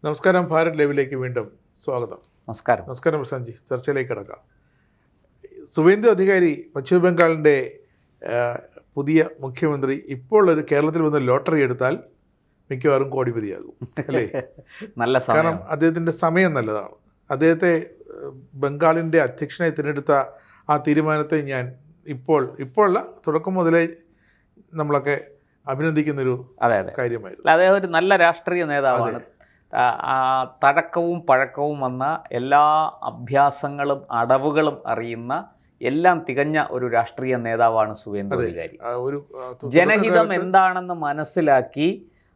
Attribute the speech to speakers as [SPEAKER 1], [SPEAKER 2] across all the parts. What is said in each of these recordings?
[SPEAKER 1] നമസ്കാരം. ഭാരത് ലൈവിലേക്ക് വീണ്ടും സ്വാഗതം.
[SPEAKER 2] നമസ്കാരം
[SPEAKER 1] പ്രശാന്ത്ജി. ചർച്ചയിലേക്ക് കിടക്കാം. സുവേന്ദു അധികാരി പശ്ചിമ ബംഗാളിൻ്റെ പുതിയ മുഖ്യമന്ത്രി ഇപ്പോൾ ഒരു കേരളത്തിൽ വന്ന് ലോട്ടറി എടുത്താൽ മിക്കവാറും കോടിപതിയാകും അല്ലേ?
[SPEAKER 2] നല്ല
[SPEAKER 1] കാരണം അദ്ദേഹത്തിൻ്റെ സമയം നല്ലതാണ്. അദ്ദേഹത്തെ ബംഗാളിൻ്റെ അധ്യക്ഷനായി തിരഞ്ഞെടുത്ത ആ തീരുമാനത്തെ ഞാൻ ഇപ്പോഴല്ല തുടക്കം മുതലേ നമ്മളൊക്കെ അഭിനന്ദിക്കുന്നൊരു കാര്യമായിരുന്നു.
[SPEAKER 2] അദ്ദേഹം ഒരു നല്ല രാഷ്ട്രീയ നേതാവാണ്. തഴക്കവും പഴക്കവും വന്ന എല്ലാ അഭ്യാസങ്ങളും അടവുകളും അറിയുന്ന എല്ലാം തികഞ്ഞ ഒരു രാഷ്ട്രീയ നേതാവാണ് സുവേന്ദു അധികാരി. ജനഹിതം എന്താണെന്ന് മനസ്സിലാക്കി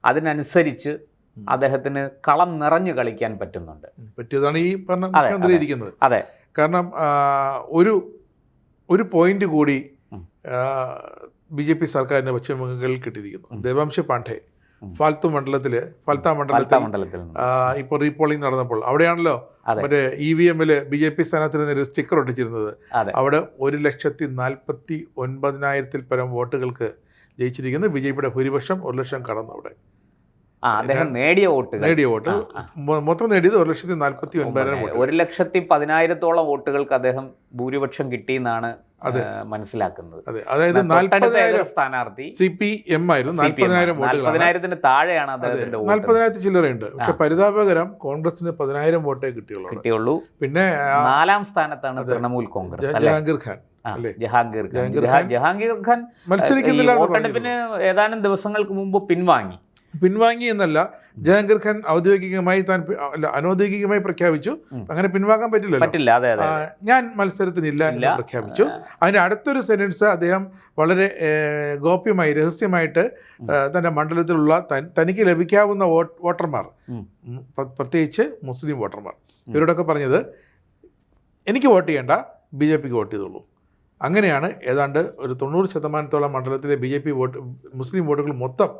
[SPEAKER 2] അതിനനുസരിച്ച് അദ്ദേഹത്തിന് കളം നിറഞ്ഞു കളിക്കാൻ
[SPEAKER 1] പറ്റിയതാണ് ഈ പറഞ്ഞ മുഖ്യമന്ത്രി ഇരിക്കുന്നത്.
[SPEAKER 2] അതെ,
[SPEAKER 1] കാരണം ഒരു പോയിന്റ് കൂടി BJP സർക്കാരിന് പശ്ചിമ ബംഗാളിൽ കിട്ടിയിരിക്കുന്നു. ദേവാംശ് പാണ്ഡെ ഫാൽത്ത മണ്ഡലത്തിൽ ഇപ്പോൾ റീപോളിംഗ് നടന്നപ്പോൾ അവിടെയാണല്ലോ മറ്റേ EVM-ല് BJP സ്ഥാനാർത്ഥിന് സ്റ്റിക്കർ ഒട്ടിച്ചിരുന്നത്. അവിടെ 1,49,000 പരം വോട്ടുകൾക്ക് ജയിച്ചിരിക്കുന്നത്. BJP-യുടെ ഭൂരിപക്ഷം 1 ലക്ഷം കടന്നു. അവിടെ
[SPEAKER 2] നേടിയ വോട്ട്
[SPEAKER 1] മൊത്തം നേടിയത് 1,49,000 വോട്ട്.
[SPEAKER 2] 1,10,000 വോട്ടുകൾക്ക് അദ്ദേഹം ഭൂരിപക്ഷം കിട്ടിയെന്നാണ് മനസ്സിലാക്കുന്നത്.
[SPEAKER 1] അതായത്
[SPEAKER 2] 40,000 സ്ഥാനാർത്ഥി
[SPEAKER 1] CPM ആയിരുന്നു. 40,000
[SPEAKER 2] താഴെയാണ്
[SPEAKER 1] 40,000 ചില്ലറയുണ്ട്. പക്ഷെ പരിതാപകരം കോൺഗ്രസിന് 10,000 വോട്ടേ കിട്ടിയുള്ളൂ. പിന്നെ
[SPEAKER 2] 4ാം സ്ഥാനത്താണ് തൃണമൂൽ കോൺഗ്രസ്. ജഹാംഗീർ ഖാൻ
[SPEAKER 1] മത്സരിക്കുന്നില്ല.
[SPEAKER 2] വോട്ടെടുപ്പിന് ഏതാനും ദിവസങ്ങൾക്ക് മുമ്പ് പിൻവാങ്ങി
[SPEAKER 1] എന്നല്ല, ജഹാംഗീർ ഖാൻ ഔദ്യോഗികമായി അനൗദ്യോഗികമായി പ്രഖ്യാപിച്ചു. അങ്ങനെ പിൻവാങ്ങാൻ പറ്റില്ല. ഞാൻ മത്സരത്തിനില്ല എന്ന് പ്രഖ്യാപിച്ചു. അതിന്റെ അടുത്തൊരു സെന്റൻസ് അദ്ദേഹം വളരെ ഗോപ്യമായി രഹസ്യമായിട്ട് തന്റെ മണ്ഡലത്തിലുള്ള തനിക്ക് ലഭിക്കാവുന്ന വോട്ടർമാർ, പ്രത്യേകിച്ച് മുസ്ലിം വോട്ടർമാർ, ഇവരോടൊക്കെ പറഞ്ഞത് എനിക്ക് വോട്ട് ചെയ്യേണ്ട, BJPക്ക് വോട്ട് ചെയ്തോളൂ. അങ്ങനെയാണ് ഏതാണ്ട് ഒരു 90% മണ്ഡലത്തിലെ BJP വോട്ട്, മുസ്ലിം വോട്ടുകൾ മൊത്തം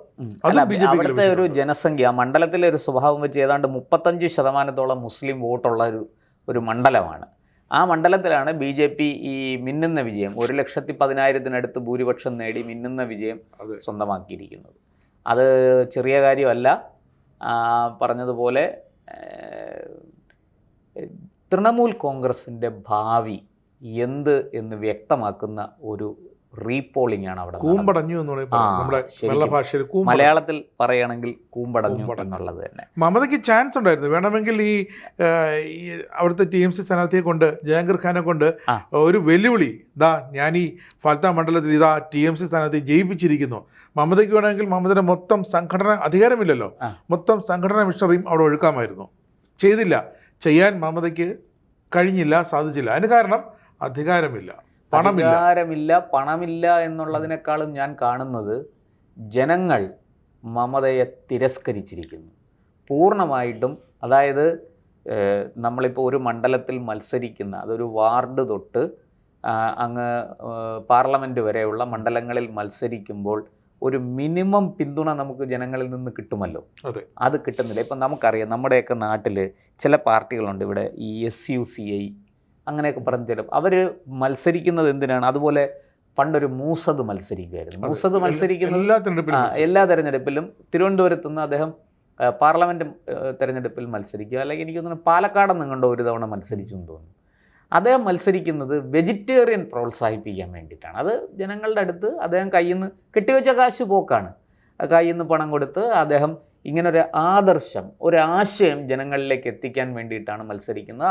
[SPEAKER 2] അവിടുത്തെ ഒരു ജനസംഖ്യ മണ്ഡലത്തിലെ ഒരു സ്വഭാവം വെച്ച് ഏതാണ്ട് 35% മുസ്ലിം വോട്ടുള്ള ഒരു മണ്ഡലമാണ്. ആ മണ്ഡലത്തിലാണ് BJP ഈ മിന്നുന്ന വിജയം, 1,10,000 ഭൂരിപക്ഷം നേടി മിന്നുന്ന വിജയം സ്വന്തമാക്കിയിരിക്കുന്നത്. അത് ചെറിയ കാര്യമല്ല. പറഞ്ഞതുപോലെ തൃണമൂൽ കോൺഗ്രസിൻ്റെ ഭാവി എന്ത് എന്ന് വ്യക്തമാക്കുന്ന ഒരു റീപോളിംഗ് ആണ് അവിടെ. മലയാളത്തിൽ പറയുകയാണെങ്കിൽ കൂമ്പടഞ്ഞു എന്നുള്ളത് തന്നെ.
[SPEAKER 1] മമതയ്ക്ക് ചാൻസ് ഉണ്ടായിരുന്നു. വേണമെങ്കിൽ ഈ അവിടുത്തെ TMC സ്ഥാനാർത്ഥിയെ കൊണ്ട്, ജഹാംഗീർ ഖാനെ കൊണ്ട് ഒരു വെല്ലുവിളി, ഞാൻ ഈ ഫാൽത്ത മണ്ഡലത്തിൽ TMC സ്ഥാനാർത്ഥി ജയിപ്പിച്ചിരിക്കുന്നു. മമതയ്ക്ക് വേണമെങ്കിൽ മമതയുടെ മൊത്തം സംഘടന, അധികാരമില്ലല്ലോ, മൊത്തം സംഘടനാ മിഷണറിയും അവിടെ ഒഴുക്കാമായിരുന്നു. ചെയ്തില്ല. ചെയ്യാൻ മമതയ്ക്ക് കഴിഞ്ഞില്ല, സാധിച്ചില്ല. അതിന് കാരണം അധികാരമില്ല,
[SPEAKER 2] പണമില്ല എന്നുള്ളതിനേക്കാളും ഞാൻ കാണുന്നത് ജനങ്ങൾ മമതയെ തിരസ്കരിച്ചിരിക്കുന്നു പൂർണ്ണമായിട്ടും. അതായത് നമ്മളിപ്പോൾ ഒരു മണ്ഡലത്തിൽ മത്സരിക്കുന്ന, അതൊരു വാർഡ് തൊട്ട് അങ്ങ് പാർലമെൻറ്റ് വരെയുള്ള മണ്ഡലങ്ങളിൽ മത്സരിക്കുമ്പോൾ ഒരു മിനിമം പിന്തുണ നമുക്ക് ജനങ്ങളിൽ നിന്ന് കിട്ടുമല്ലോ. അത് കിട്ടുന്നില്ല. ഇപ്പം നമുക്കറിയാം, നമ്മുടെയൊക്കെ നാട്ടിൽ ചില പാർട്ടികളുണ്ട്. ഇവിടെ ഈ SUCI അങ്ങനെയൊക്കെ പറഞ്ഞ ചില അവർ മത്സരിക്കുന്നത് എന്തിനാണ്? അതുപോലെ പണ്ടൊരു മൂസദ് മത്സരിക്കുമായിരുന്നു. മൂസദ് മത്സരിക്കുന്നത് എല്ലാ തെരഞ്ഞെടുപ്പിലും. തിരുവനന്തപുരത്ത് നിന്ന് അദ്ദേഹം പാർലമെൻറ്റ് തെരഞ്ഞെടുപ്പിൽ മത്സരിക്കുക, അല്ലെങ്കിൽ എനിക്ക് തോന്നുന്നു പാലക്കാട് നിന്നുണ്ടോ ഒരു തവണ മത്സരിച്ചു എന്ന് തോന്നുന്നു. അദ്ദേഹം മത്സരിക്കുന്നത് വെജിറ്റേറിയൻ പ്രോത്സാഹിപ്പിക്കാൻ വേണ്ടിയിട്ടാണ്. അത് ജനങ്ങളുടെ അടുത്ത് അദ്ദേഹം കയ്യിൽ നിന്ന് കെട്ടിവെച്ച കാശ് പോക്കാണ്. കയ്യിൽ നിന്ന് പണം കൊടുത്ത് അദ്ദേഹം ഇങ്ങനൊരു ആദർശം, ഒരാശയം ജനങ്ങളിലേക്ക് എത്തിക്കാൻ വേണ്ടിയിട്ടാണ് മത്സരിക്കുന്നത്.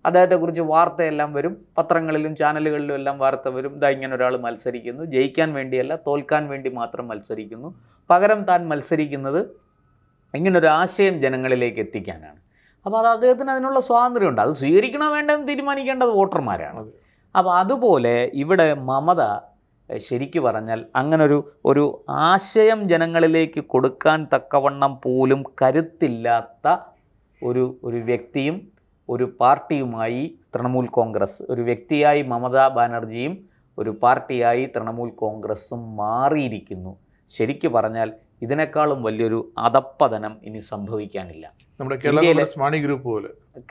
[SPEAKER 2] അദ്ദേഹത്തെക്കുറിച്ച് വാർത്തയെല്ലാം വരും, പത്രങ്ങളിലും ചാനലുകളിലും എല്ലാം വാർത്ത വരും. ഇങ്ങനെ ഒരാൾ മത്സരിക്കുന്നു, ജയിക്കാൻ വേണ്ടിയല്ല, തോൽക്കാൻ വേണ്ടി മാത്രം മത്സരിക്കുന്നു. പകരം താൻ മത്സരിക്കുന്നത് ഇങ്ങനൊരു ആശയം ജനങ്ങളിലേക്ക് എത്തിക്കാനാണ്. അപ്പോൾ അദ്ദേഹത്തിന് അതിനുള്ള സ്വാതന്ത്ര്യമുണ്ട്. അത് സ്വീകരിക്കണോ വേണ്ടെന്ന് തീരുമാനിക്കേണ്ടത് വോട്ടർമാരാണ്. അപ്പോൾ അതുപോലെ ഇവിടെ മമത ശരിക്കു പറഞ്ഞാൽ അങ്ങനൊരു ആശയം ജനങ്ങളിലേക്ക് കൊടുക്കാൻ തക്കവണ്ണം പോലും കരുത്തില്ലാത്ത ഒരു വ്യക്തിയും ഒരു പാർട്ടിയുമായി തൃണമൂൽ കോൺഗ്രസ്, ഒരു വ്യക്തിയായി മമതാ ബാനർജിയും ഒരു പാർട്ടിയായി തൃണമൂൽ കോൺഗ്രസും മാറിയിരിക്കുന്നു. ശരിക്കു പറഞ്ഞാൽ ഇതിനേക്കാളും വലിയൊരു അധപ്പതനം ഇനി സംഭവിക്കാനില്ല.
[SPEAKER 1] നമ്മുടെ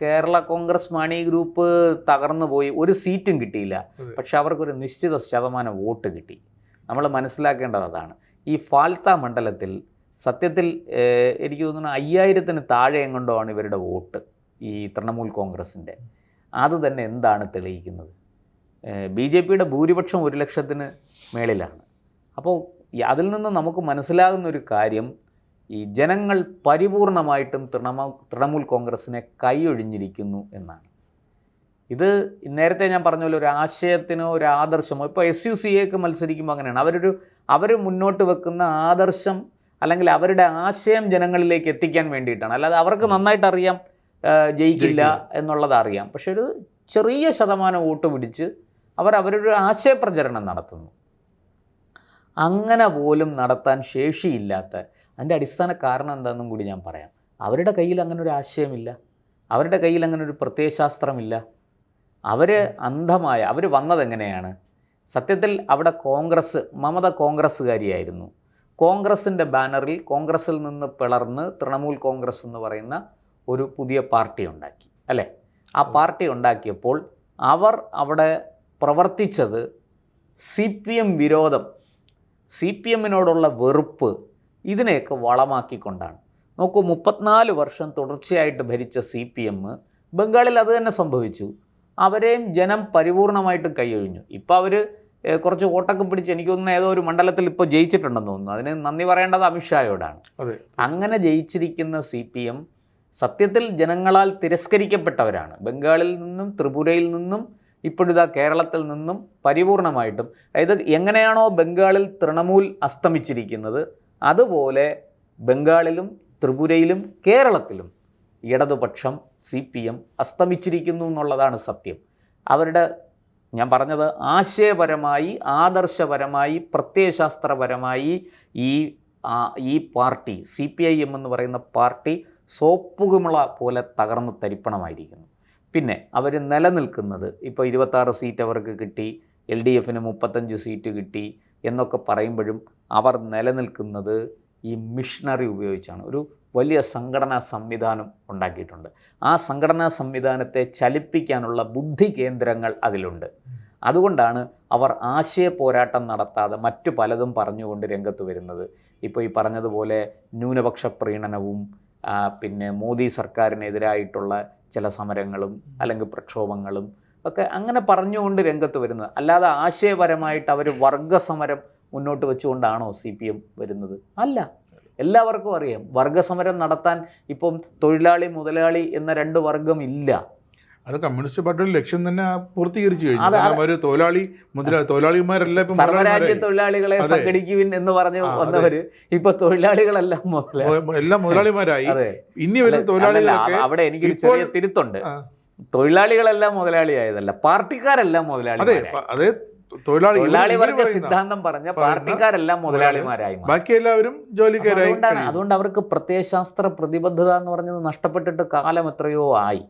[SPEAKER 1] കേരള
[SPEAKER 2] കോൺഗ്രസ് മാണി ഗ്രൂപ്പ് തകർന്നു പോയി, ഒരു സീറ്റും കിട്ടിയില്ല. പക്ഷെ അവർക്കൊരു നിശ്ചിത ശതമാനം വോട്ട് കിട്ടി. നമ്മൾ മനസ്സിലാക്കേണ്ടത് അതാണ്. ഈ ഫാൽത്ത മണ്ഡലത്തിൽ സത്യത്തിൽ എനിക്ക് തോന്നുന്നു 5000-ന് താഴെ എങ്ങോണ്ടോ ആണ് ഇവരുടെ വോട്ട് ഈ തൃണമൂൽ കോൺഗ്രസിൻ്റെ. അത് തന്നെ എന്താണ് തെളിയിക്കുന്നത്? BJPയുടെ ഭൂരിപക്ഷം 1 ലക്ഷത്തിന് മേളിലാണ്. അപ്പോൾ അതിൽ നിന്ന് നമുക്ക് മനസ്സിലാകുന്നൊരു കാര്യം, ഈ ജനങ്ങൾ പരിപൂർണമായിട്ടും തൃണമൂൽ കോൺഗ്രസിനെ കൈയൊഴിഞ്ഞിരിക്കുന്നു എന്നാണ്. ഇത് നേരത്തെ ഞാൻ പറഞ്ഞ പോലെ ഒരു ആശയത്തിനോ ഒരു ആദർശമോ, ഇപ്പോൾ SUCA മത്സരിക്കുമ്പോൾ അങ്ങനെയാണ്. അവർ മുന്നോട്ട് വെക്കുന്ന ആദർശം അല്ലെങ്കിൽ അവരുടെ ആശയം ജനങ്ങളിലേക്ക് എത്തിക്കാൻ വേണ്ടിയിട്ടാണ്. അല്ലാതെ അവർക്ക് നന്നായിട്ട് അറിയാം ജയിക്കില്ല എന്നുള്ളത് അറിയാം. പക്ഷെ ഒരു ചെറിയ ശതമാനം വോട്ട് പിടിച്ച് അവരൊരു ആശയപ്രചരണം നടത്തുന്നു. അങ്ങനെ പോലും നടത്താൻ ശേഷിയില്ലാത്ത അതിൻ്റെ അടിസ്ഥാന കാരണം എന്താണെന്നും കൂടി ഞാൻ പറയാം. അവരുടെ കയ്യിൽ അങ്ങനെ ഒരു ആശയമില്ല, അവരുടെ കയ്യിൽ അങ്ങനെ ഒരു പ്രത്യയശാസ്ത്രമില്ല. അവർ വന്നതെങ്ങനെയാണ്? സത്യത്തിൽ അവിടെ മമത കോൺഗ്രസ്സുകാരിയായിരുന്നു. കോൺഗ്രസിൻ്റെ ബാനറിൽ കോൺഗ്രസിൽ നിന്ന് പിളർന്ന് തൃണമൂൽ കോൺഗ്രസ് എന്ന് പറയുന്ന ഒരു പുതിയ പാർട്ടി ഉണ്ടാക്കി, അല്ലേ? ആ പാർട്ടി ഉണ്ടാക്കിയപ്പോൾ അവർ അവിടെ പ്രവർത്തിച്ചത് CPM വിരോധം, CPMനോടുള്ള വെറുപ്പ്, ഇതിനെയൊക്കെ വളമാക്കിക്കൊണ്ടാണ്. നോക്കൂ, 34 വർഷം തുടർച്ചയായിട്ട് ഭരിച്ച CPM ബംഗാളിൽ അത് തന്നെ സംഭവിച്ചു. അവരെയും ജനം പരിപൂർണമായിട്ടും കൈയൊഴിഞ്ഞു. ഇപ്പോൾ അവർ കുറച്ച് വോട്ടൊക്കെ പിടിച്ച് എനിക്ക് തോന്നുന്നു ഏതോ ഒരു മണ്ഡലത്തിൽ ഇപ്പോൾ ജയിച്ചിട്ടുണ്ടെന്ന് തോന്നുന്നു. അതിന് നന്ദി പറയേണ്ടത് അമിത്ഷായോടാണ്. അങ്ങനെ ജയിച്ചിരിക്കുന്ന CPM സത്യത്തിൽ ജനങ്ങളാൽ തിരസ്കരിക്കപ്പെട്ടവരാണ്. ബംഗാളിൽ നിന്നും ത്രിപുരയിൽ നിന്നും ഇപ്പോഴിതാ കേരളത്തിൽ നിന്നും പരിപൂർണമായിട്ടും. അതായത് എങ്ങനെയാണോ ബംഗാളിൽ തൃണമൂൽ അസ്തമിച്ചിരിക്കുന്നത്, അതുപോലെ ബംഗാളിലും ത്രിപുരയിലും കേരളത്തിലും ഇടതുപക്ഷം CPM അസ്തമിച്ചിരിക്കുന്നു എന്നുള്ളതാണ് സത്യം. ഞാൻ പറഞ്ഞത് ആശയപരമായി, ആദർശപരമായി, പ്രത്യയശാസ്ത്രപരമായി ഈ പാർട്ടി CPIM എന്ന് പറയുന്ന പാർട്ടി സോപ്പുകുമിള പോലെ തകർന്ന് തരിപ്പണമായിരിക്കുന്നു. പിന്നെ അവർ നിലനിൽക്കുന്നത് ഇപ്പോൾ 26 സീറ്റ് അവർക്ക് കിട്ടി, LDFന് 35 സീറ്റ് കിട്ടി എന്നൊക്കെ പറയുമ്പോഴും അവർ നിലനിൽക്കുന്നത് ഈ മിഷനറി ഉപയോഗിച്ചാണ്. ഒരു വലിയ സംഘടനാ സംവിധാനം ഉണ്ടാക്കിയിട്ടുണ്ട്. ആ സംഘടനാ സംവിധാനത്തെ ചലിപ്പിക്കാനുള്ള ബുദ്ധി കേന്ദ്രങ്ങൾ അതിലുണ്ട്. അതുകൊണ്ടാണ് അവർ ആശയ പോരാട്ടം നടത്താതെ മറ്റു പലതും പറഞ്ഞുകൊണ്ട് രംഗത്ത് വരുന്നത്. ഇപ്പോൾ ഈ പറഞ്ഞതുപോലെ ന്യൂനപക്ഷ പ്രീണനവും പിന്നെ മോദി സർക്കാരിനെതിരായിട്ടുള്ള ചില സമരങ്ങളും അല്ലെങ്കിൽ പ്രക്ഷോഭങ്ങളും ഒക്കെ അങ്ങനെ പറഞ്ഞുകൊണ്ട് രംഗത്ത് വരുന്നത്. അല്ലാതെ ആശയപരമായിട്ട് അവർ വർഗസമരം മുന്നോട്ട് വെച്ചുകൊണ്ടാണോ CPM വരുന്നത്? അല്ല. എല്ലാവർക്കും അറിയാം വർഗസമരം നടത്താൻ ഇപ്പം തൊഴിലാളി മുതലാളി എന്ന 2 വർഗം ഇല്ല.
[SPEAKER 1] അത് കമ്മ്യൂണിസ്റ്റ് പാർട്ടിയുടെ ലക്ഷ്യം തന്നെ പൂർത്തീകരിച്ചു കഴിഞ്ഞു. തൊഴിലാളിമാരെല്ലാം
[SPEAKER 2] സർവ്വരാജ്യ തൊഴിലാളികളെ സംഘടിക്കുവിൻ എന്ന് പറഞ്ഞ് വന്നവര് ഇപ്പൊ തൊഴിലാളികളെല്ലാം
[SPEAKER 1] മുതലാളിമാരായി. ഇനി
[SPEAKER 2] അവിടെ എനിക്കൊരു ചെറിയ തിരുത്തുണ്ട്. തൊഴിലാളികളെല്ലാം മുതലാളിയായതല്ല, പാർട്ടിക്കാരെല്ലാം മുതലാളി. തൊഴിലാളി വർഗ സിദ്ധാന്തം പറഞ്ഞ പാർട്ടിക്കാരെല്ലാം മുതലാളിമാരായി,
[SPEAKER 1] ബാക്കി എല്ലാവരും ജോലിക്കാരായി.
[SPEAKER 2] അതുകൊണ്ട് അവർക്ക് പ്രത്യയശാസ്ത്ര പ്രതിബദ്ധത എന്ന് പറഞ്ഞത് നഷ്ടപ്പെട്ടിട്ട് കാലം എത്രയോ ആയി.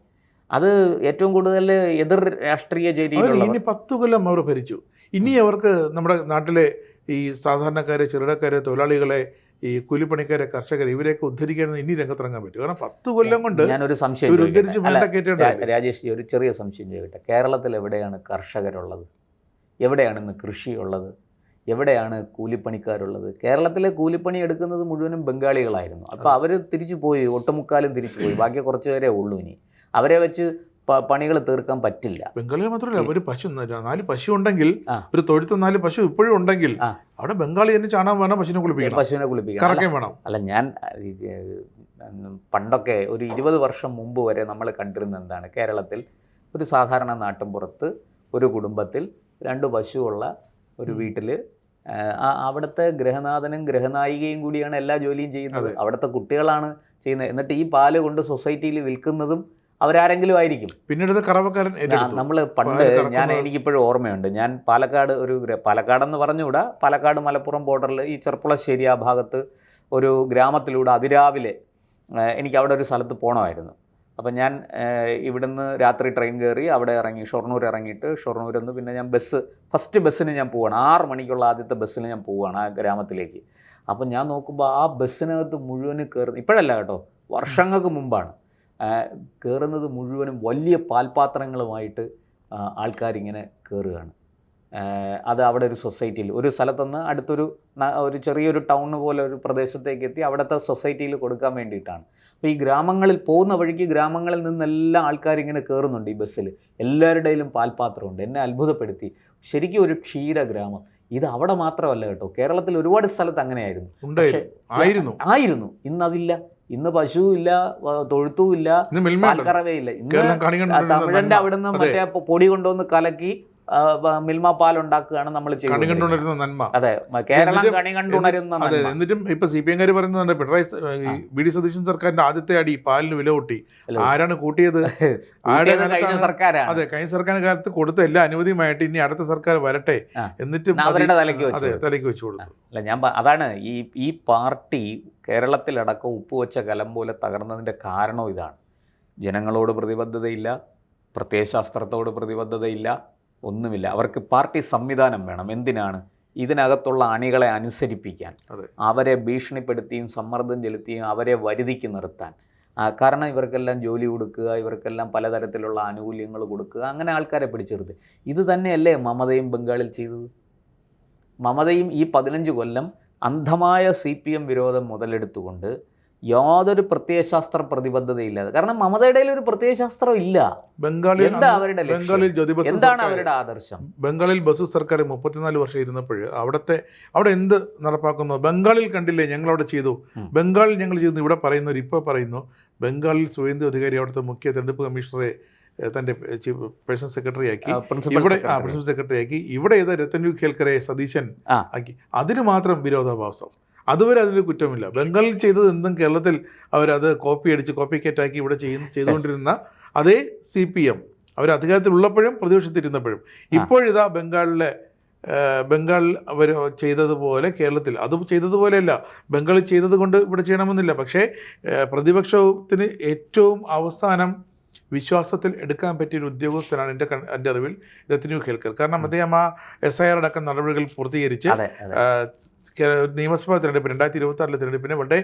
[SPEAKER 2] അത് ഏറ്റവും കൂടുതൽ എതിർ രാഷ്ട്രീയ ചേരിയിലുള്ള.
[SPEAKER 1] ഇനി 10 കൊല്ലം അവർ ഭരിച്ചു. ഇനി അവർക്ക് നമ്മുടെ നാട്ടിലെ ഈ സാധാരണക്കാരെ, ചെറുകിടക്കാരെ, തൊഴിലാളികളെ, ഈ കൂലിപ്പണിക്കാരെ, കർഷകരെ, ഇവരെയൊക്കെ ഉദ്ധരിക്കാൻ ഇനി രംഗത്തിറങ്ങാൻ പറ്റും. കാരണം 10 കൊല്ലം കൊണ്ട്
[SPEAKER 2] ഞാനൊരു സംശയം രാജേഷ്, ഒരു ചെറിയ സംശയം ചോദിക്കട്ടെ. കേരളത്തിൽ എവിടെയാണ് കർഷകരുള്ളത്? എവിടെയാണ് ഇന്ന് കൃഷിയുള്ളത്? എവിടെയാണ് കൂലിപ്പണിക്കാരുള്ളത്? കേരളത്തിലെ കൂലിപ്പണി എടുക്കുന്നത് മുഴുവനും ബംഗാളികളായിരുന്നു. അപ്പോൾ അവർ തിരിച്ചു പോയി, ഒട്ടുമുക്കാലും തിരിച്ചു പോയി. ബാക്കി കുറച്ച് പേരേ ഉള്ളൂ. ഇനി അവരെ വെച്ച് പണികൾ തീർക്കാൻ പറ്റില്ല.
[SPEAKER 1] ബംഗാളികൾ മാത്രമല്ല, ഒരു പശു 4 പശു ഉണ്ടെങ്കിൽ, ഒരു തൊഴുത്ത് 4 പശു ഇപ്പോഴും ഉണ്ടെങ്കിൽ അവിടെ ബംഗാളി തന്നെ ചാണകം വേണം, പശുവിനെ കുളിപ്പിക്കണം വേണം.
[SPEAKER 2] അല്ല, ഞാൻ പണ്ടൊക്കെ ഒരു 20 വർഷം മുമ്പ് വരെ നമ്മൾ കണ്ടിരുന്ന എന്താണ്, കേരളത്തിൽ ഒരു സാധാരണ നാട്ടിൻപുറത്ത് ഒരു കുടുംബത്തിൽ 2 പശുവുള്ള ഒരു വീട്ടിൽ അവിടുത്തെ ഗൃഹനാഥനും ഗൃഹനായികയും കൂടിയാണ് എല്ലാ ജോലിയും ചെയ്യുന്നത്. അവിടുത്തെ കുട്ടികളാണ് ചെയ്യുന്നത്. എന്നിട്ട് ഈ പാല് കൊണ്ട് സൊസൈറ്റിയിൽ വിൽക്കുന്നതും അവരാരെങ്കിലും ആയിരിക്കും.
[SPEAKER 1] പിന്നീട് കറവക്കാരൻ.
[SPEAKER 2] നമ്മൾ പണ്ട് എനിക്കിപ്പോഴും ഓർമ്മയുണ്ട്. ഞാൻ പാലക്കാടെന്ന് പറഞ്ഞുകൂടാ, പാലക്കാട് മലപ്പുറം ബോർഡറിൽ ഈ ചെർപ്പുളശ്ശേരി ആ ഭാഗത്ത് ഒരു ഗ്രാമത്തിലൂടെ അതിരാവിലെ എനിക്ക് അവിടെ ഒരു സ്ഥലത്ത് പോകണമായിരുന്നു. അപ്പം ഞാൻ ഇവിടുന്ന് രാത്രി ട്രെയിൻ കയറി അവിടെ ഇറങ്ങി, ഷൊർണൂർ ഇറങ്ങിയിട്ട് ഷൊർണൂരിൽ നിന്ന് പിന്നെ ഞാൻ ഫസ്റ്റ് ബസ്സിന് ഞാൻ പോവുകയാണ്. 6 മണിക്കുള്ള ആദ്യത്തെ ബസ്സിന് ഞാൻ പോവുകയാണ് ആ ഗ്രാമത്തിലേക്ക്. അപ്പം ഞാൻ നോക്കുമ്പോൾ ആ ബസ്സിനകത്ത് മുഴുവനും കയറുന്നത്, ഇപ്പോഴല്ല കേട്ടോ, വർഷങ്ങൾക്ക് മുമ്പാണ്, കയറുന്നത് മുഴുവനും വലിയ പാൽപാത്രങ്ങളുമായിട്ട് ആൾക്കാരിങ്ങനെ കയറുകയാണ്. അത് അവിടെ ഒരു സൊസൈറ്റിയിൽ ഒരു സ്ഥലത്തുനിന്ന് അടുത്തൊരു ഒരു ചെറിയൊരു ടൗൺ പോലെ ഒരു പ്രദേശത്തേക്ക് എത്തി അവിടുത്തെ സൊസൈറ്റിയിൽ കൊടുക്കാൻ വേണ്ടിയിട്ടാണ്. അപ്പോൾ ഈ ഗ്രാമങ്ങളിൽ പോകുന്ന വഴിക്ക് ഗ്രാമങ്ങളിൽ നിന്നെല്ലാം ആൾക്കാരിങ്ങനെ കയറുന്നുണ്ട് ഈ ബസ്സിൽ. എല്ലാവരുടെയിലും പാൽപാത്രമുണ്ട്. എന്നെ അത്ഭുതപ്പെടുത്തി. ശരിക്കും ഒരു ക്ഷീരഗ്രാമം. ഇത് അവിടെ മാത്രമല്ല കേട്ടോ, കേരളത്തിൽ ഒരുപാട് സ്ഥലത്ത് അങ്ങനെയായിരുന്നു. പക്ഷേ ആയിരുന്നു. ഇന്നതില്ല. ഇന്ന് പശുവില്ല, തൊഴുത്തുമില്ല, പാൽക്കറവയില്ല. ഇന്ന് തമിഴൻ്റെ അവിടുന്ന് മറ്റേ പൊടി കൊണ്ടുവന്ന് കലക്കി മിൽമ പാൽ ഉണ്ടാക്കുകയാണ് നമ്മൾ ചെയ്യുന്നത്.
[SPEAKER 1] നന്മ.
[SPEAKER 2] അതെ, കേരളം കണി കണ്ടുണരുന്ന നന്മ.
[SPEAKER 1] എന്നിട്ടും ഇപ്പൊ CPM പറയുന്നുണ്ട് പിണറായി വി.ഡി. സതീശൻ സർക്കാരിന്റെ ആദ്യത്തെ അടി പാലിന് വില കൂട്ടി. ആരാണ് കൂട്ടിയത്?
[SPEAKER 2] കഴിഞ്ഞ സർക്കാരാണ്.
[SPEAKER 1] അതെ, കഴിഞ്ഞ സർക്കാരിന്റെ കാലത്ത് കൊടുത്ത എല്ലാ അനുമതിയുമായിട്ട് ഇനി അടുത്ത സർക്കാർ വരട്ടെ എന്നിട്ടും
[SPEAKER 2] അവരുടെ തലയ്ക്ക്
[SPEAKER 1] വെച്ചു കൊടുത്തു.
[SPEAKER 2] അല്ല, ഞാൻ അതാണ് ഈ പാർട്ടി കേരളത്തിലടക്കം ഉപ്പുവെച്ച കലം പോലെ തകർന്നതിന്റെ കാരണം ഇതാണ്. ജനങ്ങളോട് പ്രതിബദ്ധതയില്ല, പ്രത്യയശാസ്ത്രത്തോട് പ്രതിബദ്ധതയില്ല, ഒന്നുമില്ല. അവർക്ക് പാർട്ടി സംവിധാനം വേണം. എന്തിനാണ്? ഇതിനകത്തുള്ള അണികളെ അനുസരിപ്പിക്കാൻ, അവരെ ഭീഷണിപ്പെടുത്തിയും സമ്മർദ്ദം ചെലുത്തിയും അവരെ വരുതിക്ക് നിർത്താൻ. കാരണം ഇവർക്കെല്ലാം ജോലി കൊടുക്കുക, ഇവർക്കെല്ലാം പലതരത്തിലുള്ള ആനുകൂല്യങ്ങൾ കൊടുക്കുക, അങ്ങനെ ആൾക്കാരെ പിടിച്ചെടുത്ത്. ഇത് തന്നെയല്ലേ മമതയും ബംഗാളിൽ ചെയ്തത്? മമതയും ഈ 15 കൊല്ലം അന്ധമായ CPM വിരോധം മുതലെടുത്തുകൊണ്ട് യാതൊരു പ്രത്യയശാസ്ത്ര പ്രതിബദ്ധതയില്ലാതെ, കാരണം മമതയുടെ ഒരു പ്രത്യയശാസ്ത്രം ഇല്ല. എന്താ അവരുടെ ലക്ഷ്യം? എന്താണ് അവരുടെ ആദർശം?
[SPEAKER 1] ബംഗാളിൽ ബസു സർക്കാർ 34 വർഷം ഇരുന്നപ്പോൾ അവിടെ എന്ത് നടപ്പാക്കുന്നു? ബംഗാളിൽ കണ്ടില്ലേ ഞങ്ങളവിടെ ചെയ്തു, ബംഗാളിൽ ഞങ്ങൾ ചെയ്തു. ഇവിടെ പറയുന്നവർ ഇപ്പോൾ പറയുന്നു ബംഗാളിൽ സുവേന്ദു അധികാരി അവിടുത്തെ മുഖ്യ തെരഞ്ഞെടുപ്പ് കമ്മീഷണറെ തൻ്റെ പേഴ്സണൽ സെക്രട്ടറി ആക്കി, ഇവിടെ പ്രിൻസിപ്പൽ സെക്രട്ടറി ആക്കി. ഇവിടെ ഏതാ രത്തൻ യു ഖേൽക്കറെ സതീശൻ ആക്കി. അതിന് മാത്രം വിരോധാഭാസം. അതുവരെ അതിന് കുറ്റമില്ല. ബംഗാളിൽ ചെയ്തത് എന്തും കേരളത്തിൽ അവരത് കോപ്പി അടിച്ച് കോപ്പി കേറ്റാക്കി ഇവിടെ ചെയ്തുകൊണ്ടിരുന്ന അതേ CPM അവർ അധികാരത്തിലുള്ളപ്പോഴും പ്രതിപക്ഷത്തിരുന്നപ്പോഴും. ഇപ്പോഴിതാ ബംഗാളിൽ അവർ ചെയ്തതുപോലെ കേരളത്തിൽ അത് ചെയ്തതുപോലെയല്ല. ബംഗാളിൽ ചെയ്തത് കൊണ്ട് ഇവിടെ ചെയ്യണമെന്നില്ല. പക്ഷേ പ്രതിപക്ഷത്തിന് ഏറ്റവും അവസാനം വിശ്വാസത്തിൽ എടുക്കാൻ പറ്റിയൊരു ഉദ്യോഗസ്ഥനാണ് എൻ്റെ അറിവിൽ രത്തൻ യു ഖേൽക്കർ. കാരണം അദ്ദേഹം ആ SIR അടക്കം നടപടികൾ പൂർത്തീകരിച്ച് നിയമസഭാ തെരഞ്ഞെടുപ്പ് 2026 തെരഞ്ഞെടുപ്പിനെ വളരെ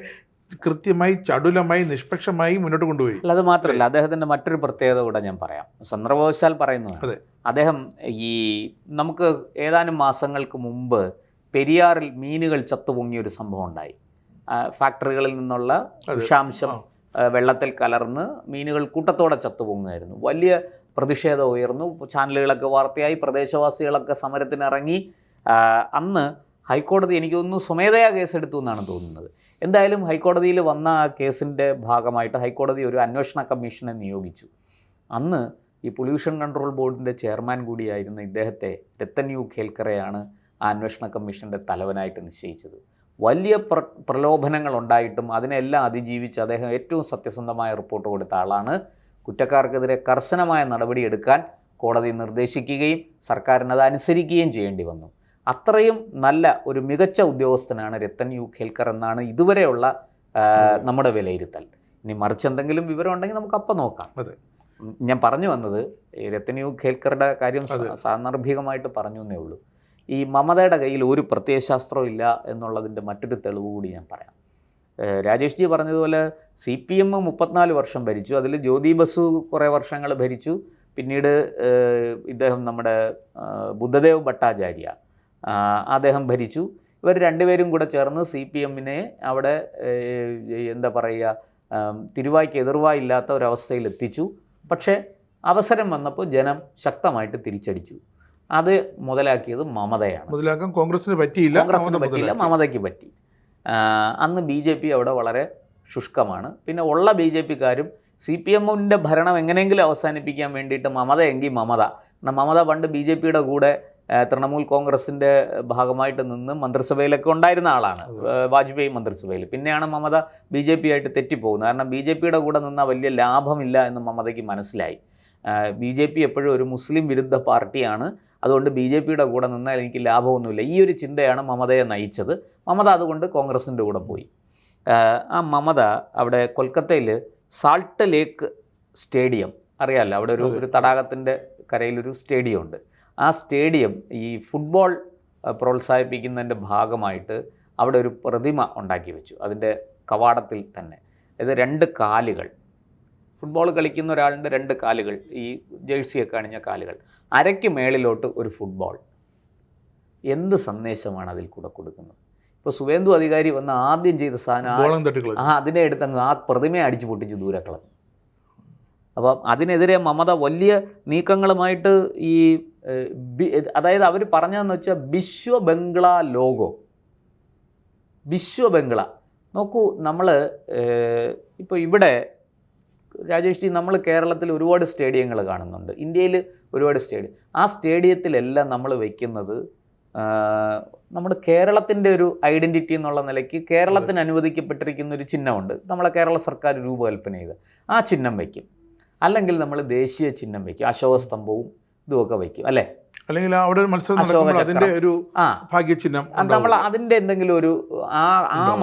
[SPEAKER 1] കൃത്യമായി, ചടുലമായി, നിഷ്പക്ഷമായി മുന്നോട്ട് കൊണ്ടുപോയി.
[SPEAKER 2] അത് മാത്രമല്ല, അദ്ദേഹത്തിൻ്റെ മറ്റൊരു പ്രത്യേകത കൂടെ ഞാൻ പറയാം. സന്ദർഭവശാൽ പറയുന്നതാണ്. അദ്ദേഹം നമുക്ക് ഏതാനും മാസങ്ങൾക്ക് മുമ്പ് പെരിയാറിൽ മീനുകൾ ചത്തുപൊങ്ങിയൊരു സംഭവം ഉണ്ടായി. ഫാക്ടറികളിൽ നിന്നുള്ള വിഷാംശം വെള്ളത്തിൽ കലർന്ന് മീനുകൾ കൂട്ടത്തോടെ ചത്തുപൊങ്ങുമായിരുന്നു. വലിയ പ്രതിഷേധം ഉയർന്നു. ചാനലുകളൊക്കെ വാർത്തയായി, പ്രദേശവാസികളൊക്കെ സമരത്തിനിറങ്ങി. അന്ന് ഹൈക്കോടതി, എനിക്ക് തോന്നുന്നു സ്വമേധയാ കേസെടുത്തു എന്നാണ് തോന്നുന്നത്. എന്തായാലും ഹൈക്കോടതിയിൽ വന്ന ആ കേസിൻ്റെ ഭാഗമായിട്ട് ഹൈക്കോടതി ഒരു അന്വേഷണ കമ്മീഷനെ നിയോഗിച്ചു. അന്ന് ഈ പൊല്യൂഷൻ കൺട്രോൾ ബോർഡിൻ്റെ ചെയർമാൻ കൂടിയായിരുന്ന ഇദ്ദേഹത്തെ, രത്തൻ യു ഖേൽക്കറെയാണ് ആ അന്വേഷണ കമ്മീഷൻ്റെ തലവനായിട്ട് നിശ്ചയിച്ചത്. വലിയ പ്രലോഭനങ്ങളുണ്ടായിട്ടും അതിനെല്ലാം അതിജീവിച്ച് അദ്ദേഹം ഏറ്റവും സത്യസന്ധമായ റിപ്പോർട്ട് കൊടുത്ത ആളാണ്. കുറ്റക്കാർക്കെതിരെ കർശനമായ നടപടിയെടുക്കാൻ കോടതി നിർദ്ദേശിക്കുകയും സർക്കാരിനത് അനുസരിക്കുകയും ചെയ്യേണ്ടി വന്നു. അത്രയും നല്ല ഒരു മികച്ച ഉദ്യോഗസ്ഥനാണ് രത്തൻ യു ഖേൽക്കർ എന്നാണ് ഇതുവരെയുള്ള നമ്മുടെ വിലയിരുത്തൽ. ഇനി മറിച്ച് എന്തെങ്കിലും വിവരം ഉണ്ടെങ്കിൽ നമുക്ക് അപ്പം നോക്കാം. ഞാൻ പറഞ്ഞു വന്നത് രത്തൻ യു ഖേൽക്കറുടെ കാര്യം സാന്ദർഭികമായിട്ട് പറഞ്ഞു എന്നേ ഉള്ളൂ. ഈ മമതയുടെ കയ്യിൽ ഒരു പ്രത്യയശാസ്ത്രവും ഇല്ല എന്നുള്ളതിൻ്റെ മറ്റൊരു തെളിവ് കൂടി ഞാൻ പറയാം. രാജേഷ് ജി പറഞ്ഞതുപോലെ CPM 34 വർഷം ഭരിച്ചു. അതിൽ ജ്യോതി ബസു കുറേ വർഷങ്ങൾ ഭരിച്ചു. പിന്നീട് ഇദ്ദേഹം നമ്മുടെ ബുദ്ധദേവ് ഭട്ടാചാര്യ അദ്ദേഹം ഭരിച്ചു. ഇവർ രണ്ടുപേരും കൂടെ ചേർന്ന് CPM-നെ അവിടെ എന്താ പറയുക, തിരുവായ്ക്ക് എതിർവായില്ലാത്ത ഒരവസ്ഥയിൽ എത്തിച്ചു. പക്ഷേ അവസരം വന്നപ്പോൾ ജനം ശക്തമായിട്ട് തിരിച്ചടിച്ചു. അത് മുതലാക്കിയത് മമതയാണ്.
[SPEAKER 1] മുതലാക്കാൻ കോൺഗ്രസിന് പറ്റിയില്ല,
[SPEAKER 2] മമതയ്ക്ക് പറ്റി. അന്ന് BJP അവിടെ വളരെ ശുഷ്കമാണ്. പിന്നെ ഉള്ള BJP-ക്കാരും CPM-ൻ്റെ ഭരണം എങ്ങനെയെങ്കിലും അവസാനിപ്പിക്കാൻ വേണ്ടിയിട്ട് മമത എങ്കിൽ മമത. മമത പണ്ട് BJP-യുടെ കൂടെ തൃണമൂൽ കോൺഗ്രസിൻ്റെ ഭാഗമായിട്ട് നിന്ന് മന്ത്രിസഭയിലൊക്കെ ഉണ്ടായിരുന്ന ആളാണ്, വാജ്പേയി മന്ത്രിസഭയിൽ. പിന്നെയാണ് മമത BJP-ആയിട്ട് തെറ്റിപ്പോകുന്നത്. കാരണം BJP-യുടെ കൂടെ നിന്നാൽ വലിയ ലാഭമില്ല എന്ന് മമതയ്ക്ക് മനസ്സിലായി. BJP എപ്പോഴും ഒരു മുസ്ലിം വിരുദ്ധ പാർട്ടിയാണ്, അതുകൊണ്ട് BJP-യുടെ കൂടെ നിന്നാൽ എനിക്ക് ലാഭമൊന്നുമില്ല. ഈ ഒരു ചിന്തയാണ് മമതയെ നയിച്ചത്. മമത അതുകൊണ്ട് കോൺഗ്രസിൻ്റെ കൂടെ പോയി. ആ മമത അവിടെ കൊൽക്കത്തയിൽ സാൾട്ട് ലേക്ക് സ്റ്റേഡിയം അറിയാമല്ലോ, അവിടെ ഒരു തടാകത്തിൻ്റെ കരയിലൊരു സ്റ്റേഡിയം ഉണ്ട്. ആ സ്റ്റേഡിയം ഈ ഫുട്ബോൾ പ്രോത്സാഹിപ്പിക്കുന്നതിൻ്റെ ഭാഗമായിട്ട് അവിടെ ഒരു പ്രതിമ ഉണ്ടാക്കി വെച്ചു. അതിൻ്റെ കവാടത്തിൽ തന്നെ. ഇത് 2 കാലുകൾ, ഫുട്ബോൾ കളിക്കുന്ന ഒരാളിൻ്റെ 2 കാലുകൾ, ഈ ജേഴ്സിയൊക്കെ അണിഞ്ഞ കാലുകൾ, അരയ്ക്ക് മേളിലോട്ട് ഒരു ഫുട്ബോൾ, എന്ത് സന്ദേശമാണ് അതിൽ കൂടെ കൊടുക്കുന്നത്? ഇപ്പോൾ സുവേന്ദു അധികാരി വന്ന് ആദ്യം ചെയ്ത സാധനം അതിനെ എടുത്തങ്ങ് ആ പ്രതിമയെ അടിച്ചു പൊട്ടിച്ച് ദൂരെ കളഞ്ഞു. അപ്പം അതിനെതിരെ മമത വലിയ നീക്കങ്ങളുമായിട്ട് ഈ അതായത് അവർ പറഞ്ഞതെന്ന് വെച്ചാൽ വിശ്വബംഗ്ല ലോഗോ, വിശ്വബംഗ്ല. നോക്കൂ, നമ്മൾ ഇപ്പോൾ ഇവിടെ രാജേഷ് ജി, നമ്മൾ കേരളത്തിൽ ഒരുപാട് സ്റ്റേഡിയങ്ങൾ കാണുന്നുണ്ട്, ഇന്ത്യയിൽ ഒരുപാട് സ്റ്റേഡിയം. ആ സ്റ്റേഡിയത്തിലെല്ലാം നമ്മൾ വയ്ക്കുന്നത് നമ്മുടെ കേരളത്തിൻ്റെ ഒരു ഐഡൻറ്റിറ്റി എന്നുള്ള നിലയ്ക്ക് കേരളത്തിന് അനുവദിക്കപ്പെട്ടിരിക്കുന്ന ഒരു ചിഹ്നമുണ്ട്, നമ്മളെ കേരള സർക്കാർ രൂപകൽപ്പന ചെയ്ത് ആ ചിഹ്നം വയ്ക്കും. അല്ലെങ്കിൽ നമ്മൾ ദേശീയ ചിഹ്നം വയ്ക്കും, അശോകസ്തംഭവും ഇതുമൊക്കെ വയ്ക്കും, അല്ലേ?
[SPEAKER 1] അല്ലെങ്കിൽ അവിടെ ഒരു മത്സരം അതിന്റെ ഒരു ഭാഗ്യചിഹ്നം
[SPEAKER 2] നമ്മൾ അതിൻ്റെ എന്തെങ്കിലും ഒരു ആ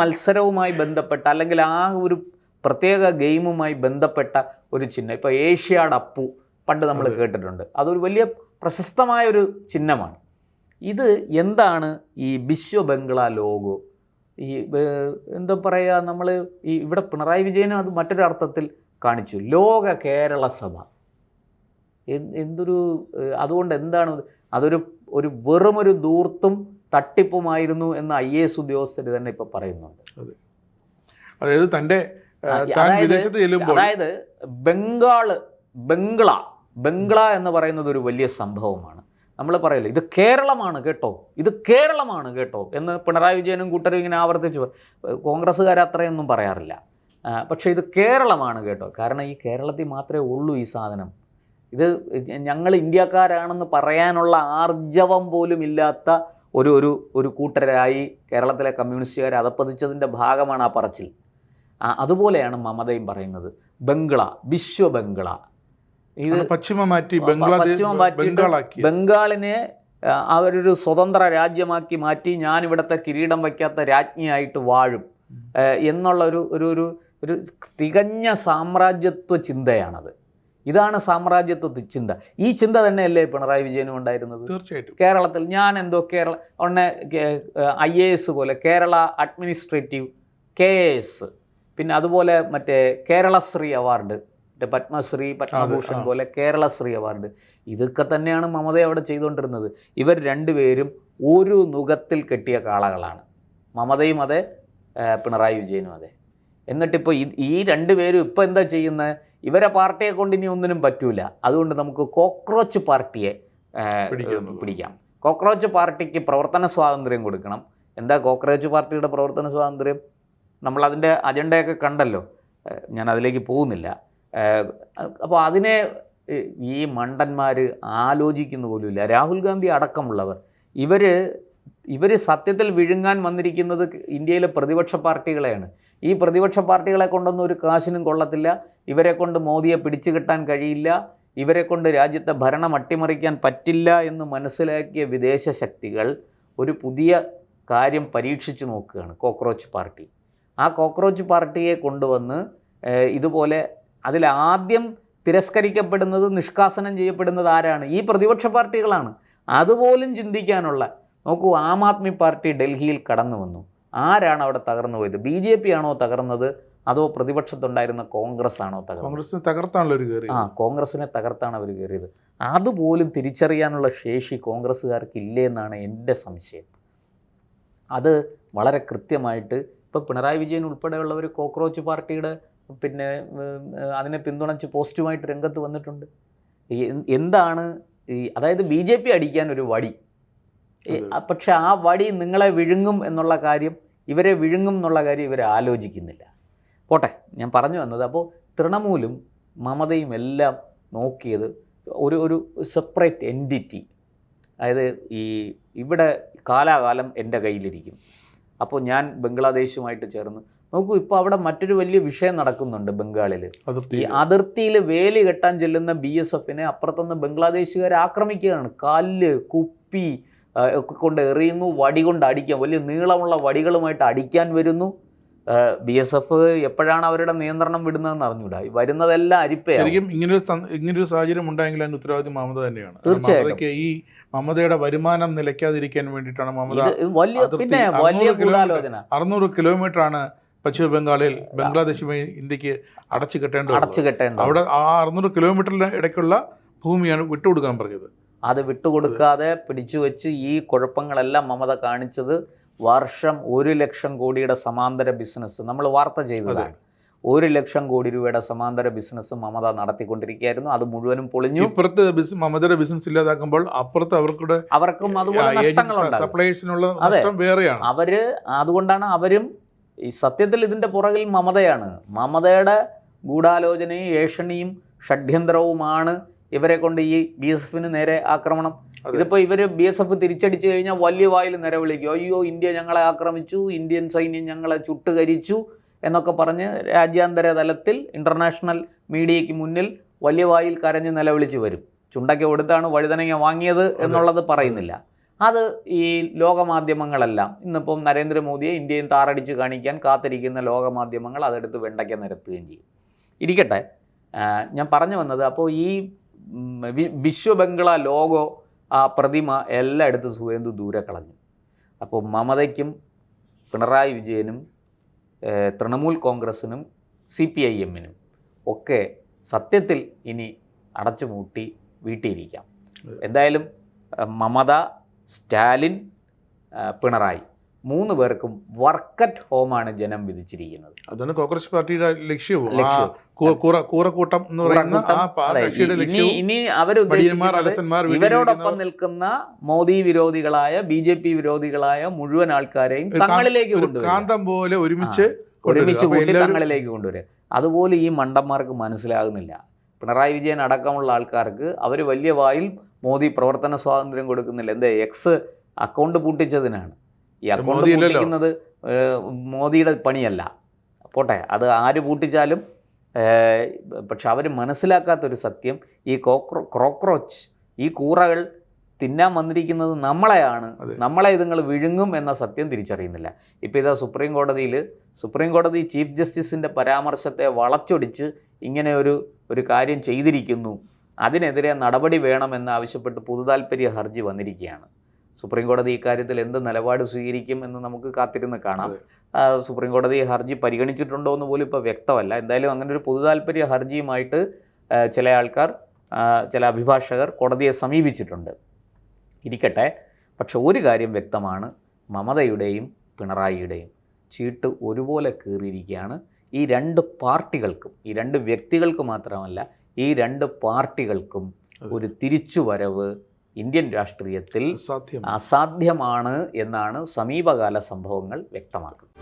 [SPEAKER 2] മത്സരവുമായി ബന്ധപ്പെട്ട അല്ലെങ്കിൽ ആ ഒരു പ്രത്യേക ഗെയിമുമായി ബന്ധപ്പെട്ട ഒരു ചിഹ്നം. ഇപ്പോൾ ഏഷ്യാഡ് അപ്പു പണ്ട് നമ്മൾ കേട്ടിട്ടുണ്ട്, അതൊരു വലിയ പ്രശസ്തമായൊരു ചിഹ്നമാണ്. ഇത് എന്താണ് ഈ വിശ്വബംഗ്ല ലോഗോ? ഈ എന്താ പറയുക, നമ്മൾ ഈ ഇവിടെ പിണറായി വിജയനും അത് മറ്റൊരു അർത്ഥത്തിൽ കാണിച്ചു, ലോക കേരള സഭ. എന്തൊരു, അതുകൊണ്ട് എന്താണ് അതൊരു വെറുമൊരു ദൂർത്തും തട്ടിപ്പുമായിരുന്നു എന്ന് IAS ഉദ്യോഗസ്ഥർ തന്നെ ഇപ്പോൾ പറയുന്നുണ്ട്.
[SPEAKER 1] അതായത് തൻ്റെ
[SPEAKER 2] അതായത് ബംഗ്ല എന്ന് പറയുന്നത് ഒരു വലിയ സംഭവമാണ്. നമ്മൾ പറയില്ല ഇത് കേരളമാണ് കേട്ടോ, ഇത് കേരളമാണ് കേട്ടോ എന്ന് പിണറായി വിജയനും കൂട്ടരും ഇങ്ങനെ ആവർത്തിച്ചു. കോൺഗ്രസ്സുകാർ അത്രയൊന്നും പറയാറില്ല, പക്ഷേ ഇത് കേരളമാണ് കേട്ടോ. കാരണം ഈ കേരളത്തിൽ മാത്രമേ ഉള്ളൂ ഈ സാധനം. ഇത് ഞങ്ങൾ ഇന്ത്യക്കാരാണെന്ന് പറയാനുള്ള ആർജവം പോലും ഇല്ലാത്ത ഒരു കൂട്ടരായി കേരളത്തിലെ കമ്മ്യൂണിസ്റ്റുകാർ അധപ്പതിച്ചതിൻ്റെ ഭാഗമാണ് ആ പറച്ചിൽ. അതുപോലെയാണ് മമതയും പറയുന്നത്, ബംഗ്ല, വിശ്വബംഗ്ല. ഇത് പശ്ചിമ മാറ്റി ബംഗാളിനെ അവരൊരു സ്വതന്ത്ര രാജ്യമാക്കി മാറ്റി ഞാൻ ഇവിടുത്തെ കിരീടം വയ്ക്കാത്ത രാജ്ഞിയായിട്ട് വാഴും എന്നുള്ള ഒരു തികഞ്ഞ സാമ്രാജ്യത്വ ചിന്തയാണത്. ഇതാണ് സാമ്രാജ്യത്വ ചിന്ത. ഈ ചിന്ത തന്നെയല്ലേ പിണറായി വിജയനും ഉണ്ടായിരുന്നത്?
[SPEAKER 1] തീർച്ചയായിട്ടും.
[SPEAKER 2] കേരളത്തിൽ ഞാൻ എന്തോ IAS പോലെ കേരള അഡ്മിനിസ്ട്രേറ്റീവ് KAS, പിന്നെ അതുപോലെ മറ്റേ കേരളശ്രീ അവാർഡ്, പത്മശ്രീ പത്മഭൂഷൺ പോലെ കേരളശ്രീ അവാർഡ്, ഇതൊക്കെ തന്നെയാണ് മമത അവിടെ ചെയ്തുകൊണ്ടിരുന്നത്. ഇവർ രണ്ടുപേരും ഒരു നുകത്തിൽ കെട്ടിയ കാളകളാണ്, മമതയും അതെ, പിണറായി വിജയനും അതെ. എന്നിട്ടിപ്പോൾ ഈ രണ്ടുപേരും ഇപ്പോൾ എന്താ ചെയ്യുന്നത്? ഇവരെ പാർട്ടിയെ കൊണ്ട് ഇനി ഒന്നിനും പറ്റൂല, അതുകൊണ്ട് നമുക്ക് കോക്രോച്ച് പാർട്ടിയെ പിടിക്കാം. കോക്രോച്ച് പാർട്ടിക്ക് പ്രവർത്തന സ്വാതന്ത്ര്യം കൊടുക്കണം. എന്താ കോക്രോച്ച് പാർട്ടിയുടെ പ്രവർത്തന സ്വാതന്ത്ര്യം? നമ്മളതിൻ്റെ അജണ്ടയൊക്കെ കണ്ടല്ലോ, ഞാൻ അതിലേക്ക് പോകുന്നില്ല. അപ്പോൾ അതിനെ ഈ മണ്ടന്മാർ ആലോചിക്കുന്ന പോലുമില്ല. രാഹുൽ ഗാന്ധി അടക്കമുള്ളവർ ഇവർ സത്യത്തിൽ വിഴുങ്ങാൻ വന്നിരിക്കുന്നത് ഇന്ത്യയിലെ പ്രതിപക്ഷ പാർട്ടികളെയാണ്. ഈ പ്രതിപക്ഷ പാർട്ടികളെ കൊണ്ടൊന്നും ഒരു കാശിനും കൊള്ളത്തില്ല. ഇവരെ കൊണ്ട് മോദിയെ പിടിച്ചു കെട്ടാൻ കഴിയില്ല, ഇവരെ കൊണ്ട് രാജ്യത്തെ ഭരണം അട്ടിമറിക്കാൻ പറ്റില്ല എന്ന് മനസ്സിലാക്കിയ വിദേശ ശക്തികൾ ഒരു പുതിയ കാര്യം പരീക്ഷിച്ചു നോക്കുകയാണ്, കോക്രോച്ച് പാർട്ടി. ആ കോക്രോച്ച് പാർട്ടിയെ കൊണ്ടുവന്ന് ഇതുപോലെ അതിലാദ്യം തിരസ്കരിക്കപ്പെടുന്നത്, നിഷ്കാസനം ചെയ്യപ്പെടുന്നത് ആരാണ്? ഈ പ്രതിപക്ഷ പാർട്ടികളാണ്. അതുപോലും ചിന്തിക്കാനുള്ള, നോക്കൂ, ആം ആദ്മി പാർട്ടി ഡൽഹിയിൽ കടന്നു വന്നു. ആരാണ് അവിടെ തകർന്നു പോയത്? BJP ആണോ തകർന്നത്, അതോ പ്രതിപക്ഷത്തുണ്ടായിരുന്ന കോൺഗ്രസ് ആണോ തകർന്നത്? കോൺഗ്രസിനെ തകർത്താണ് അവർ കയറിയത്. അതുപോലും തിരിച്ചറിയാനുള്ള ശേഷി കോൺഗ്രസ്സുകാർക്ക് ഇല്ലേ എന്നാണ് എൻ്റെ സംശയം. അത് വളരെ കൃത്യമായിട്ട് ഇപ്പോൾ പിണറായി വിജയൻ ഉൾപ്പെടെയുള്ളവർ കോക്രോച്ച് പാർട്ടിയുടെ പിന്നെ അതിനെ പിന്തുണച്ച് പോസ്റ്റുമായിട്ട് രംഗത്ത് വന്നിട്ടുണ്ട്. എന്താണ് അതായത് BJP അടിക്കാൻ ഒരു വടി, പക്ഷെ ആ വടി നിങ്ങളെ വിഴുങ്ങും എന്നുള്ള കാര്യം, ഇവരെ വിഴുങ്ങും എന്നുള്ള കാര്യം ഇവരെ ആലോചിക്കുന്നില്ല. പോട്ടെ, ഞാൻ പറഞ്ഞു വന്നത്, അപ്പോൾ തൃണമൂലും മമതയും എല്ലാം നോക്കിയത് ഒരു സെപ്പറേറ്റ് എൻറ്റിറ്റി. അതായത് ഇവിടെ കാലാകാലം എൻ്റെ കയ്യിലിരിക്കും. അപ്പോൾ ഞാൻ ബംഗ്ലാദേശുമായിട്ട് ചേർന്ന് നോക്കൂ, ഇപ്പോൾ അവിടെ മറ്റൊരു വലിയ വിഷയം നടക്കുന്നുണ്ട് ബംഗാളിൽ. ഈ അതിർത്തിയിൽ വേലി കെട്ടാൻ ചെല്ലുന്ന BSFനെ അപ്പുറത്തുനിന്ന് ബംഗ്ലാദേശുകാർ ആക്രമിക്കുകയാണ്. കല്ല്, കുപ്പി ഒക്കെ കൊണ്ട് എറിയുന്നു, വടി കൊണ്ട് അടിക്കാൻ, വലിയ നീളമുള്ള വടികളുമായിട്ട് അടിക്കാൻ വരുന്നു. BSF എപ്പോഴാണ് അവരുടെ നിയന്ത്രണം വിടുന്നതെന്ന് അറിഞ്ഞൂടാ. വരുന്നതെല്ലാം അരിപ്പയാണ്.
[SPEAKER 1] ശരിക്കും ഇങ്ങനൊരു സാഹചര്യം ഉണ്ടായെങ്കിൽ അതിന് ഉത്തരവാദിത്വം മമത തന്നെയാണ്.
[SPEAKER 2] തീർച്ചയായിട്ടും.
[SPEAKER 1] ഈ മമതയുടെ വരുമാനം നിലയ്ക്കാതിരിക്കാൻ വേണ്ടിയിട്ടാണ് മമത
[SPEAKER 2] വലിയ ഗൂഢാലോചന.
[SPEAKER 1] 600 കിലോമീറ്ററാണ് പശ്ചിമ ബംഗാളിൽ ബംഗ്ലാദേശുമായി ഇന്ത്യക്ക് അടച്ചു കെട്ടേണ്ടത്.
[SPEAKER 2] അവിടെ
[SPEAKER 1] ആ 600 കിലോമീറ്ററിന് ഇടയ്ക്കുള്ള ഭൂമിയാണ് വിട്ടുകൊടുക്കാൻ പറഞ്ഞത്.
[SPEAKER 2] അത് വിട്ടുകൊടുക്കാതെ പിടിച്ചു വെച്ച് ഈ കുഴപ്പങ്ങളെല്ലാം മമത കാണിച്ചത് വർഷം 1 ലക്ഷം കോടിയുടെ സമാന്തര ബിസിനസ് നമ്മൾ വാർത്ത ചെയ്തതാണ്. 1 ലക്ഷം കോടി രൂപയുടെ സമാന്തര ബിസിനസ് മമത നടത്തിക്കൊണ്ടിരിക്കുകയായിരുന്നു. അത് മുഴുവനും പൊളിഞ്ഞു.
[SPEAKER 1] ഇപ്പുറത്ത് മമതയുടെ ബിസിനസ് ഇല്ലാതാക്കുമ്പോൾ അപ്പുറത്ത്
[SPEAKER 2] അവർക്കും അതുപോലെ നഷ്ടങ്ങളുണ്ട്.
[SPEAKER 1] സപ്ലൈസിനുള്ള നഷ്ടം വേറെയാണ്.
[SPEAKER 2] അതുകൊണ്ടാണ് അവരും ഈ സത്യത്തിൽ ഇതിൻ്റെ പുറകിൽ മമതയാണ്. മമതയുടെ ഗൂഢാലോചനയും ഏഷണിയും ഷഡ്യന്ത്രവുമാണ് ഇവരെ കൊണ്ട് ഈ BSF നേരെ ആക്രമണം. ഇതിപ്പോൾ ഇവർ BSF തിരിച്ചടിച്ചു കഴിഞ്ഞാൽ വലിയ വായിൽ നിലവിളിക്കും, അയ്യോ ഇന്ത്യ ഞങ്ങളെ ആക്രമിച്ചു, ഇന്ത്യൻ സൈന്യം ഞങ്ങളെ ചുട്ടുകരിച്ചു എന്നൊക്കെ പറഞ്ഞ് രാജ്യാന്തര തലത്തിൽ ഇൻ്റർനാഷണൽ മീഡിയയ്ക്ക് മുന്നിൽ വലിയ വായിൽ കരഞ്ഞ് നിലവിളിച്ച് വരും. ചുണ്ടയ്ക്ക് കൊടുത്താണ് വഴുതനങ്ങ വാങ്ങിയത് എന്നുള്ളത് പറയുന്നില്ല. അത് ഈ ലോകമാധ്യമങ്ങളെല്ലാം ഇന്നിപ്പം നരേന്ദ്രമോദിയെ ഇന്ത്യയും താറടിച്ച് കാണിക്കാൻ കാത്തിരിക്കുന്ന ലോകമാധ്യമങ്ങൾ അതെടുത്ത് വെണ്ടയ്ക്ക നിരത്തുകയും ചെയ്യും. ഇരിക്കട്ടെ, ഞാൻ പറഞ്ഞു വന്നത്, അപ്പോൾ ഈ വിശ്വബംഗ്ല ലോഗോ ആ പ്രതിമ എല്ലാം എടുത്ത് സുവേന്ദു ദൂരെ കളഞ്ഞു. അപ്പോൾ മമതയ്ക്കും പിണറായി വിജയനും തൃണമൂൽ കോൺഗ്രസിനും CPIM-നും ഒക്കെ സത്യത്തിൽ ഇനി അടച്ചുമൂട്ടി വീട്ടിയിരിക്കാം. എന്തായാലും മമത, സ്റ്റാലിൻ, പിണറായി 3 പേർക്കും വർക്ക് അറ്റ് ഹോമാണ് ജനം വിധിച്ചിരിക്കുന്നത്.
[SPEAKER 1] അതാണ് കോൺഗ്രസ് പാർട്ടിയുടെ ലക്ഷ്യവും. കൂറക്കൂട്ടം എന്ന് പറയുന്ന
[SPEAKER 2] ഇനി ഇവരോടൊപ്പം നിൽക്കുന്ന മോദി വിരോധികളായ BJP വിരോധികളായ മുഴുവൻ ആൾക്കാരെയും തങ്ങളിലേക്ക് കൊണ്ടുവരും, ഒരുമിച്ച് കൂട്ടി തങ്ങളിലേക്ക് കൊണ്ടുവരിക. അതുപോലെ ഈ മണ്ടന്മാർക്ക് മനസ്സിലാകുന്നില്ല. പിണറായി വിജയൻ അടക്കമുള്ള ആൾക്കാർക്ക് അവർ വലിയ വായിൽ മോദി പ്രവർത്തന സ്വാതന്ത്ര്യം കൊടുക്കുന്നില്ല. എന്താ എക്സ് അക്കൗണ്ട് പൂട്ടിച്ചതിനാണ്. ഈ അക്കൗണ്ട് പൂട്ടിക്കുന്നത് മോദിയുടെ പണിയല്ല, പോട്ടെ, അത് ആര് പൂട്ടിച്ചാലും. പക്ഷെ അവർ മനസ്സിലാക്കാത്തൊരു സത്യം, ഈ ക്രോക്രോച്ച്, ഈ കൂറകൾ തിന്നാൻ വന്നിരിക്കുന്നത് നമ്മളെയാണ്, നമ്മളെ ഇതുങ്ങൾ വിഴുങ്ങും എന്ന സത്യം തിരിച്ചറിയുന്നില്ല. ഇപ്പോൾ ഇതാ സുപ്രീം കോടതി ചീഫ് ജസ്റ്റിസിൻ്റെ പരാമർശത്തെ വളച്ചൊടിച്ച് ഇങ്ങനെ ഒരു കാര്യം ചെയ്തിരിക്കുന്നു, അതിനെതിരെ നടപടി വേണമെന്നാവശ്യപ്പെട്ട് പൊതുതാൽപര്യ ഹർജി വന്നിരിക്കുകയാണ്. സുപ്രീം കോടതി ഇക്കാര്യത്തിൽ എന്ത് നിലപാട് സ്വീകരിക്കും എന്ന് നമുക്ക് കാത്തിരുന്ന് കാണാം. സുപ്രീം കോടതി ഹർജി പരിഗണിച്ചിട്ടുണ്ടോ എന്ന് പോലും ഇപ്പോൾ വ്യക്തമല്ല. എന്തായാലും അങ്ങനെ ഒരു പൊതുതാൽപര്യ ഹർജിയുമായിട്ട് ചില ആൾക്കാർ, ചില അഭിഭാഷകർ കോടതിയെ സമീപിച്ചിട്ടുണ്ട്. ഇരിക്കട്ടെ, പക്ഷെ ഒരു കാര്യം വ്യക്തമാണ്, മമതയുടെയും പിണറായിയുടെയും ചീട്ട് ഒരുപോലെ കീറിയിരിക്കുകയാണ്. ഈ 2 പാർട്ടികൾക്കും, ഈ 2 വ്യക്തികൾക്ക് മാത്രമല്ല, ഈ 2 പാർട്ടികൾക്കും ഒരു തിരിച്ചുവരവ് ഇന്ത്യൻ രാഷ്ട്രീയത്തിൽ അസാധ്യമാണ് എന്നാണ് സമീപകാല സംഭവങ്ങൾ വ്യക്തമാക്കുന്നത്.